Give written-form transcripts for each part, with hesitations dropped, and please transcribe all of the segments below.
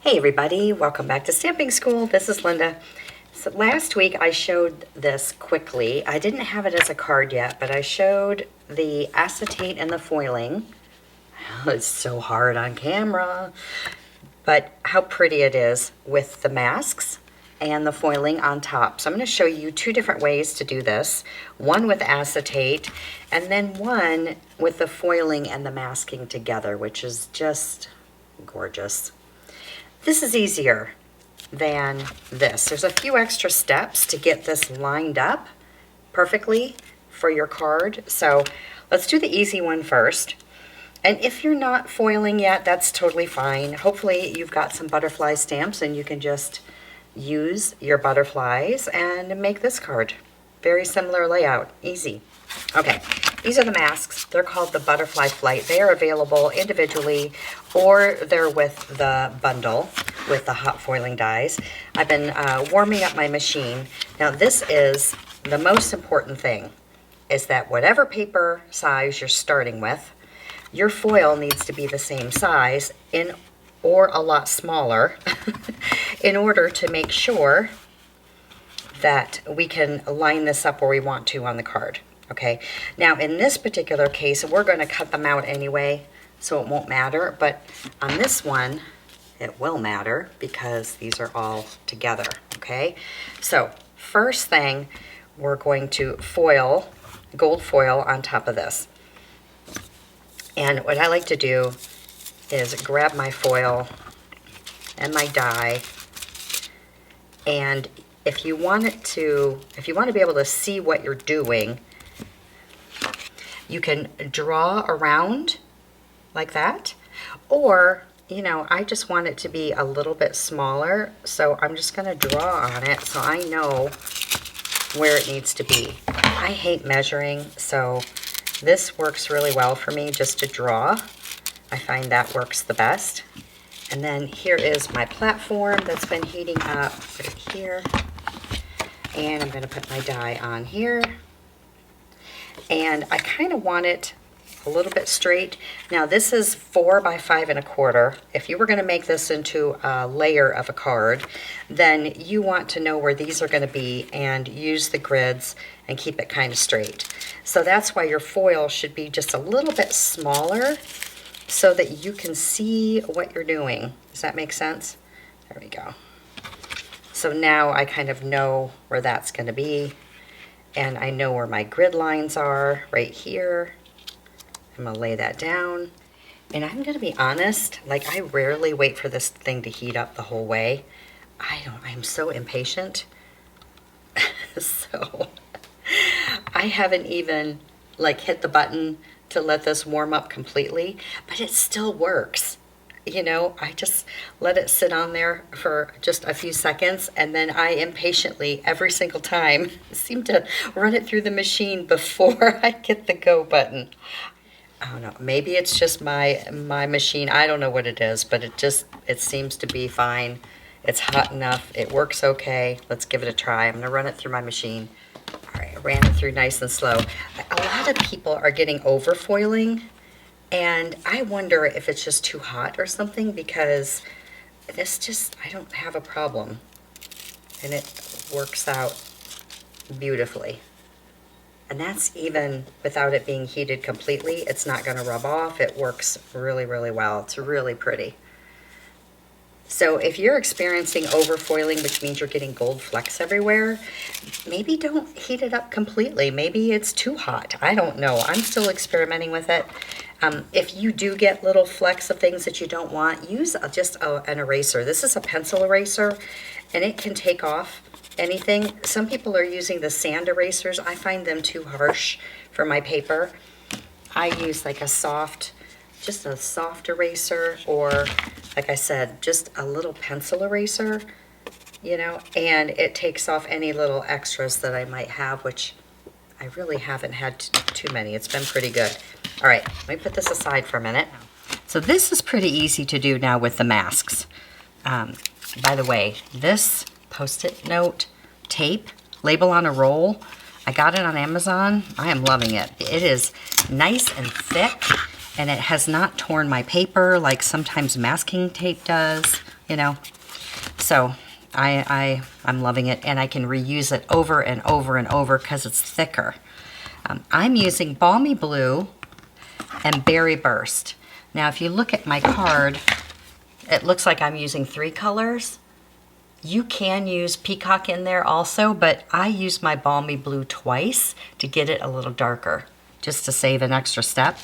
Hey everybody, welcome back to Stamping School. This is Linda. So last week I showed this quickly. I didn't have it as a card yet, but I showed the acetate and the foiling. It's so hard on camera, but how pretty it is with the masks and the foiling on top. So I'm going to show you two different ways to do this. One with acetate and then one with the foiling and the masking together, which is just gorgeous. This is easier than this. There's a few extra steps to get this lined up perfectly for your card. So let's do the easy one first. And if you're not foiling yet, that's totally fine. Hopefully you've got some butterfly stamps and you can just use your butterflies and make this card. Very similar layout, easy. Okay, these are the masks. They're called the Butterfly Flight. They are available individually or they're with the bundle with the hot foiling dies. I've been warming up my machine. Now this is the most important thing, is that whatever paper size you're starting with, your foil needs to be the same size or a lot smaller in order to make sure that we can line this up where we want to on the card. Okay, now in this particular case, we're going to cut them out anyway, so it won't matter. But on this one, it will matter because these are all together. Okay, so first thing, we're going to foil, gold foil on top of this. And what I like to do is grab my foil and my die, and if you want to be able to see what you're doing, you can draw around like that, or, you know, I just want it to be a little bit smaller, so I'm just going to draw on it so I know where it needs to be. I hate measuring, so this works really well for me just to draw. I find that works the best. And then here is my platform that's been heating up. Put it here. And I'm going to put my die on here. And I kind of want it a little bit straight. Now this is 4 by 5 1/4. If you were going to make this into a layer of a card, then you want to know where these are going to be and use the grids and keep it kind of straight. So that's why your foil should be just a little bit smaller so that you can see what you're doing. Does that make sense? There we go. So now I kind of know where that's going to be, and I know where my grid lines are right here. I'm going to lay that down. And I'm going to be honest, like, I rarely wait for this thing to heat up the whole way. I'm so impatient. So I haven't even like hit the button to let this warm up completely, but it still works. You know, I just let it sit on there for just a few seconds, and then I impatiently every single time seem to run it through the machine before I get the go button. I don't know, maybe it's just my machine. I don't know what it is, but it seems to be fine. It's hot enough. It works okay. Let's give it a try. I'm going to run it through my machine. All right, I ran it through nice and slow. A lot of people are getting over foiling, and I wonder if it's just too hot or something, because I don't have a problem, and it works out beautifully. And that's even without it being heated completely. It's not going to rub off. It works really, really well. It's really pretty. So if you're experiencing overfoiling, which means you're getting gold flecks everywhere, maybe don't heat it up completely. Maybe it's too hot. I don't know. I'm still experimenting with it. If you do get little flecks of things that you don't want, use just an eraser. This is a pencil eraser, and it can take off anything. Some people are using the sand erasers. I find them too harsh for my paper. I use like just a soft eraser, or like I said, just a little pencil eraser, you know, and it takes off any little extras that I might have, which I really haven't had too many. It's been pretty good. All right, let me put this aside for a minute. So this is pretty easy to do now with the masks. By the way, this Post-it note tape, label on a roll, I got it on Amazon. I am loving it. It is nice and thick, and it has not torn my paper like sometimes masking tape does. you know. So I'm loving it, and I can reuse it over and over and over because it's thicker. I'm using Balmy Blue and Berry Burst. Now, if you look at my card, it looks like I'm using 3 colors. You can use Peacock in there also, but I use my Balmy Blue twice to get it a little darker, just to save an extra step.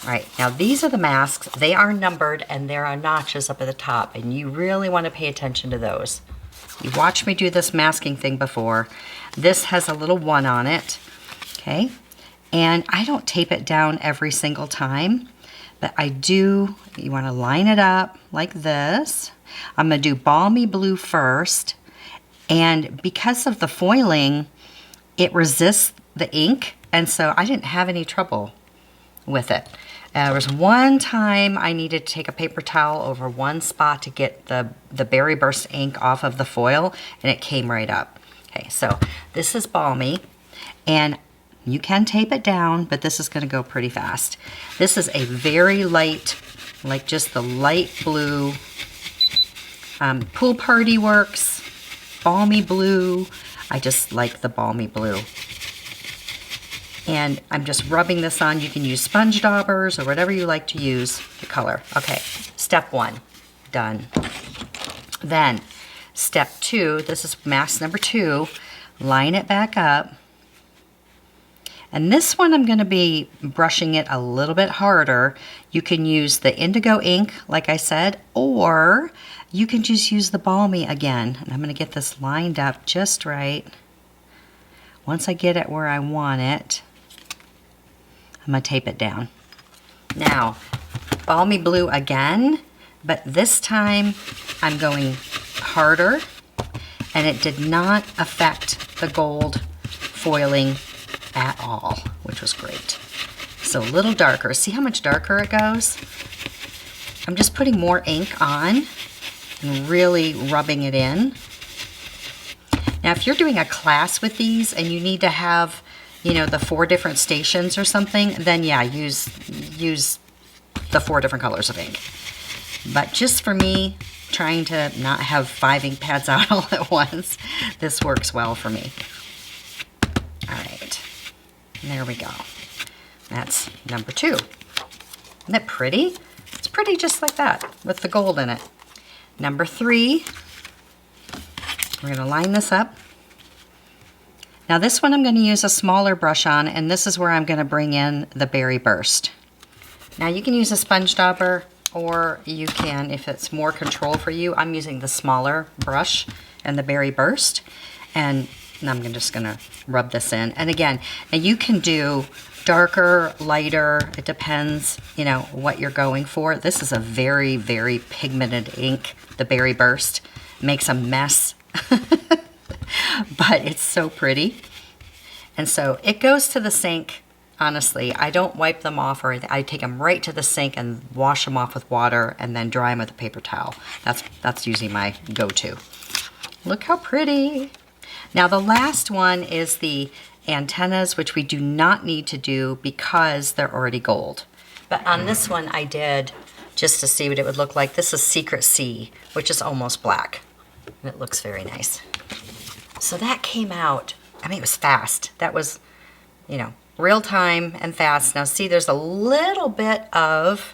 All right, now these are the masks. They are numbered and there are notches up at the top, and you really want to pay attention to those. You watched me do this masking thing before. This has a little 1 on it, okay? And I don't tape it down every single time, but I do. You want to line it up like this. I'm going to do Balmy Blue first, and because of the foiling, it resists the ink, and so I didn't have any trouble with it. There was one time I needed to take a paper towel over one spot to get the Berry Burst ink off of the foil, and it came right up. Okay, so this is Balmy, and you can tape it down, but this is going to go pretty fast. This is a very light, like just the light blue. Pool Party works, Balmy Blue. I just like the Balmy Blue. And I'm just rubbing this on. You can use sponge daubers or whatever you like to use the color. Okay, step 1, done. Then step 2, this is mask number 2, line it back up. And this one I'm going to be brushing it a little bit harder. You can use the indigo ink, like I said, or you can just use the Balmy again. And I'm going to get this lined up just right. Once I get it where I want it, I'm going to tape it down. Now, Balmy Blue again, but this time I'm going harder, and it did not affect the gold foiling at all, which was great. So a little darker. See how much darker it goes? I'm just putting more ink on and really rubbing it in. Now, if you're doing a class with these and you need to have, you know, the 4 different stations or something, then yeah, use the 4 different colors of ink. But just for me, trying to not have 5 ink pads out all at once, this works well for me. All right. There we go. That's number 2. Isn't that pretty? It's pretty just like that with the gold in it. Number 3, we're going to line this up. Now this one I'm going to use a smaller brush on, and this is where I'm going to bring in the Berry Burst. Now you can use a sponge dauber, or you can, if it's more control for you, I'm using the smaller brush and the Berry Burst. And I'm just going to rub this in. And again, now you can do darker, lighter. It depends, you know, what you're going for. This is a very, very pigmented ink, the Berry Burst. Makes a mess, but it's so pretty. And so it goes to the sink. Honestly, I don't wipe them off, or I take them right to the sink and wash them off with water and then dry them with a paper towel. That's usually my go-to. Look how pretty. Now the last one is the antennas, which we do not need to do because they're already gold. But on this one I did, just to see what it would look like. This is Secret Sea, which is almost black. And it looks very nice. So that came out, I mean, it was fast. That was, you know, real time and fast. Now see, there's a little bit of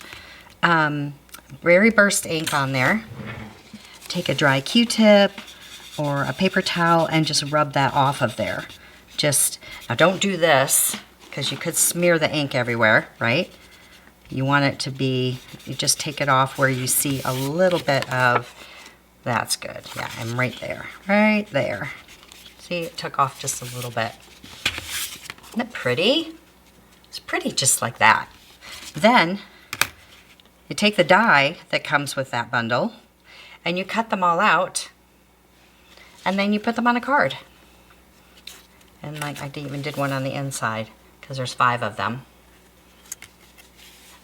Berry Burst ink on there. Take a dry Q-tip or a paper towel and just rub that off of there. Now don't do this, because you could smear the ink everywhere, right? You want it to be, you just take it off where you see a little bit of, that's good. Yeah, I'm right there, right there. See, it took off just a little bit. Isn't it pretty? It's pretty just like that. Then you take the die that comes with that bundle and you cut them all out, and then you put them on a card. And like I even did one on the inside because there's 5 of them.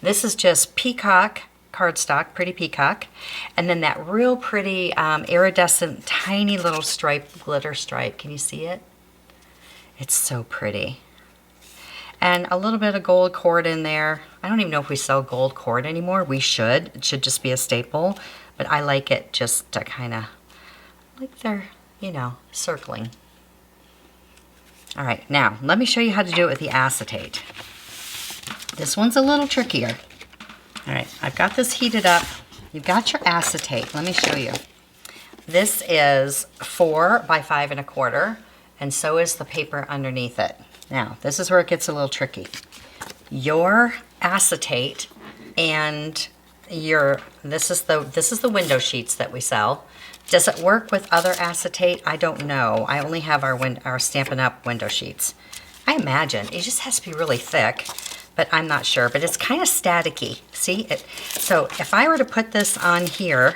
This is just peacock cardstock, pretty peacock. And then that real pretty iridescent tiny little stripe, glitter stripe. Can you see it? It's so pretty. And a little bit of gold cord in there. I don't even know if we sell gold cord anymore. We should. It should just be a staple. but I like it just to kind of, like they're, you know, circling. All right, now let me show you how to do it with the acetate. This one's a little trickier. All right, I've got this heated up. You've got your acetate. Let me show you. This is 4 by 5 1/4, and so is the paper underneath it. Now, this is where it gets a little tricky. Your acetate and this is the window sheets that we sell. Does it work with other acetate? I don't know. I only have our Stampin' Up! Window sheets. I imagine it just has to be really thick, but I'm not sure. But it's kind of staticky. See it? So if I were to put this on here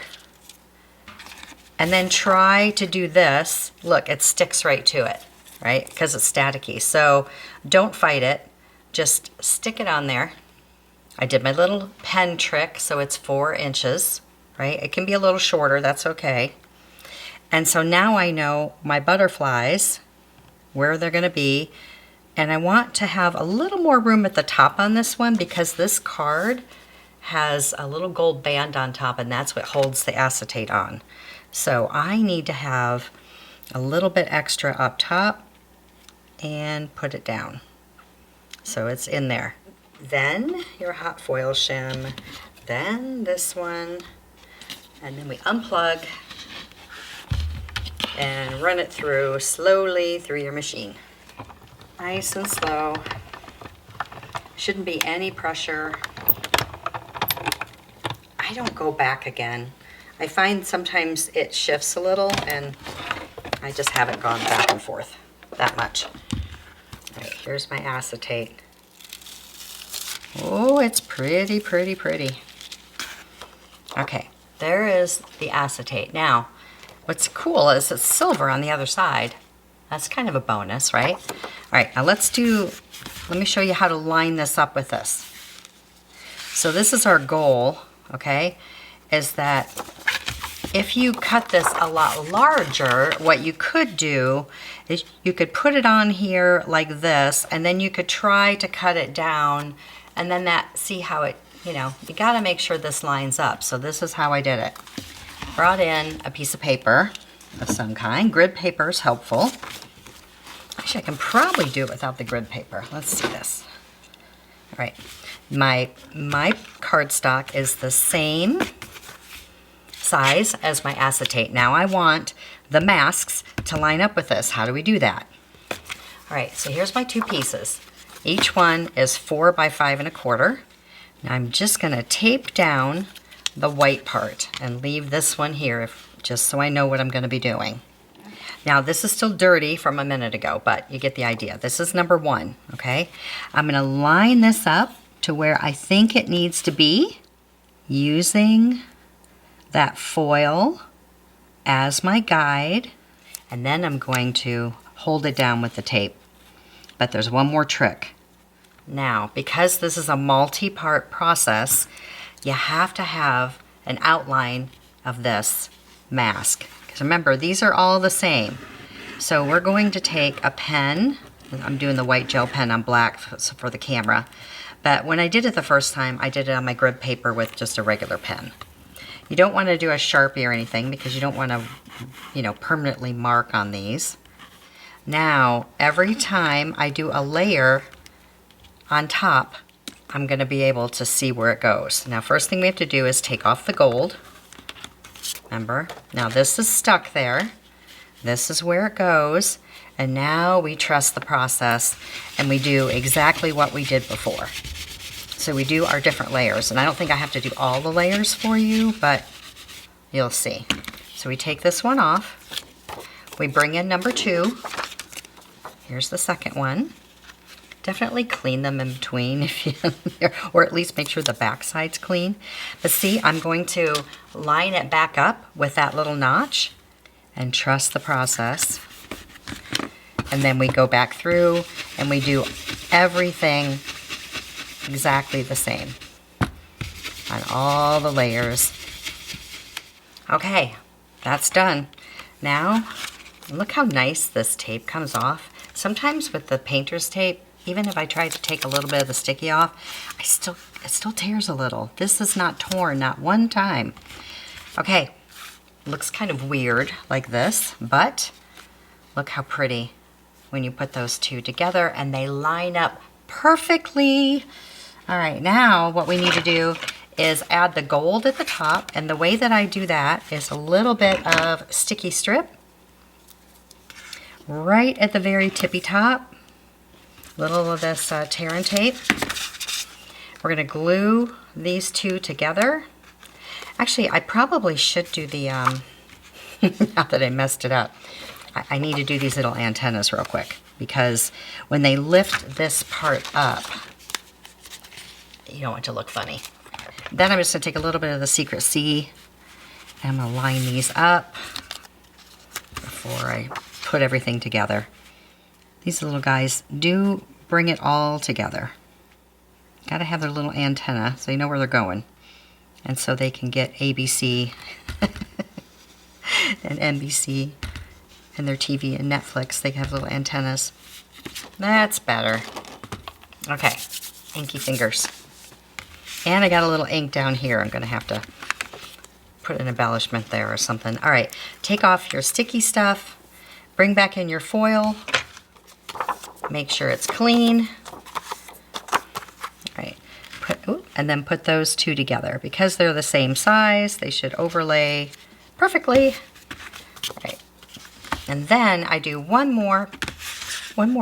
and then try to do this, look, it sticks right to it, right? Because it's staticky. So don't fight it. Just stick it on there. I did my little pen trick, so it's 4 inches, right? It can be a little shorter, that's okay. And so now I know my butterflies, where they're gonna be, and I want to have a little more room at the top on this one because this card has a little gold band on top, and that's what holds the acetate on. So I need to have a little bit extra up top and put it down. So it's in there. Then your hot foil shim, then this one, and then we unplug and run it through slowly through your machine. Nice and slow. Shouldn't be any pressure. I don't go back again. I find sometimes it shifts a little and I just haven't gone back and forth that much. All right, here's my acetate. Oh, it's pretty, pretty, pretty. Okay, there is the acetate. Now, what's cool is it's silver on the other side. That's kind of a bonus, right? All right, now let me show you how to line this up with this. So this is our goal, okay, is that if you cut this a lot larger, what you could do is you could put it on here like this, and then you could try to cut it down, and then see how it, you know, you gotta make sure this lines up. So this is how I did it. Brought in a piece of paper of some kind. Grid paper is helpful. Actually, I can probably do it without the grid paper. Let's see this. All right, my cardstock is the same size as my acetate. Now I want the masks to line up with this. How do we do that? All right, so here's my 2 pieces. Each one is 4 by 5 1/4. Now I'm just gonna tape down the white part and leave this one here just so I know what I'm gonna be doing. Now this is still dirty from a minute ago, but you get the idea. This is number 1, okay? I'm gonna line this up to where I think it needs to be using that foil as my guide, and then I'm going to hold it down with the tape. But there's one more trick. Now, because this is a multi-part process, you have to have an outline of this mask. Because remember, these are all the same. So we're going to take a pen. I'm doing the white gel pen on black for the camera. But when I did it the first time, I did it on my grid paper with just a regular pen. You don't want to do a Sharpie or anything because you don't want to, you know, permanently mark on these. Now, every time I do a layer on top, I'm going to be able to see where it goes. Now, first thing we have to do is take off the gold. Remember? Now, this is stuck there. This is where it goes. And now we trust the process and we do exactly what we did before. So we do our different layers. And I don't think I have to do all the layers for you, but you'll see. So we take this one off. We bring in number 2. Here's the second one. Definitely clean them in between, if you, or at least make sure the back side's clean. But see, I'm going to line it back up with that little notch and trust the process. And then we go back through and we do everything exactly the same on all the layers. Okay, that's done. Now, look how nice this tape comes off. Sometimes with the painter's tape, even if I try to take a little bit of the sticky off, it still tears a little. This is not torn, not one time. Okay, looks kind of weird like this, but look how pretty when you put those two together and they line up perfectly. All right, now what we need to do is add the gold at the top, and the way that I do that is a little bit of sticky strip right at the very tippy top, little of this tear and tape. We're gonna glue these two together. Actually, I probably should do the, not that I messed it up, I need to do these little antennas real quick, because when they lift this part up, you don't want it to look funny. Then I'm just gonna take a little bit of the Secret C, and I'm gonna line these up before I put everything together. These little guys do bring it all together. Gotta have their little antenna so you know where they're going. And so they can get ABC and NBC and their TV and Netflix. They have little antennas. That's better. Okay, inky fingers. And I got a little ink down here. I'm gonna have to put an embellishment there or something. All right, take off your sticky stuff, bring back in your foil, make sure it's clean. All right, and then put those two together. Because they're the same size, they should overlay perfectly. All right, and then I do one more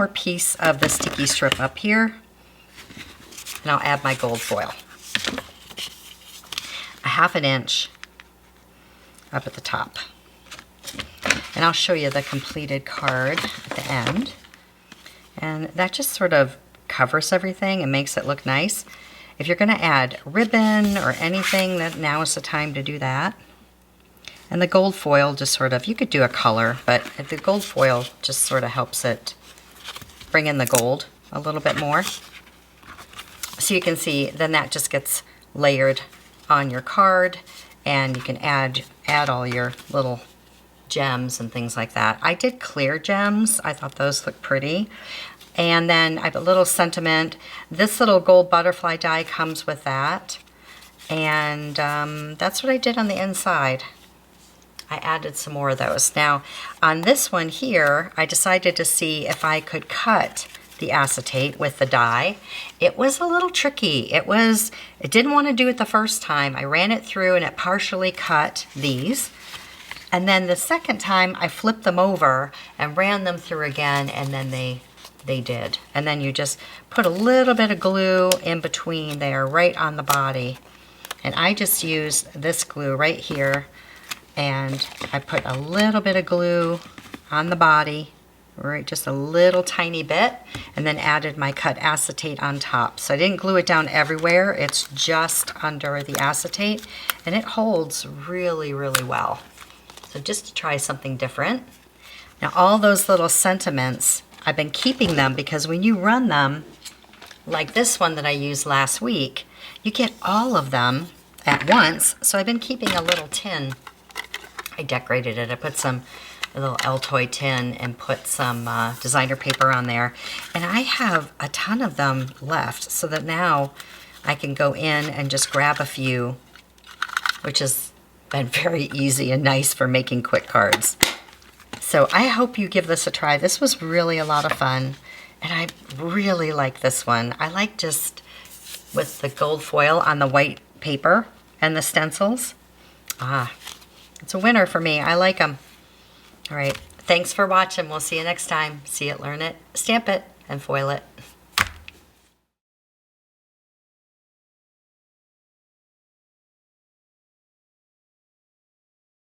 piece of the sticky strip up here, and I'll add my gold foil. A 1/2 inch up at the top. And I'll show you the completed card at the end. And that just sort of covers everything and makes it look nice. If you're gonna add ribbon or anything, that now is the time to do that. And the gold foil just sort of, you could do a color, but the gold foil just sort of helps it bring in the gold a little bit more. So you can see, then that just gets layered on your card, and you can add all your little gems and things like that. I did clear gems. I thought those looked pretty. And then I have a little sentiment. This little gold butterfly die comes with that. And that's what I did on the inside. I added some more of those. Now, on this one here, I decided to see if I could cut the acetate with the die. It was a little tricky. It didn't want to do it the first time. I ran it through and it partially cut these. And then the second time I flipped them over and ran them through again, and then they did. And then you just put a little bit of glue in between there, right on the body. And I just used this glue right here, and I put a little bit of glue on the body, right, just a little tiny bit, and then added my cut acetate on top. So I didn't glue it down everywhere, it's just under the acetate, and it holds really, really well. So just to try something different. Now all those little sentiments, I've been keeping them because when you run them, like this one that I used last week, you get all of them at once. So I've been keeping a little tin. I decorated it. I put a little Altoid tin and put some designer paper on there. And I have a ton of them left, so that now I can go in and just grab a few, which has been very easy and nice for making quick cards. So I hope you give this a try. This was really a lot of fun, and I really like this one. I like just with the gold foil on the white paper and the stencils. It's a winner for me. I like them. All right, thanks for watching. We'll see you next time. See it, learn it, stamp it, and foil it.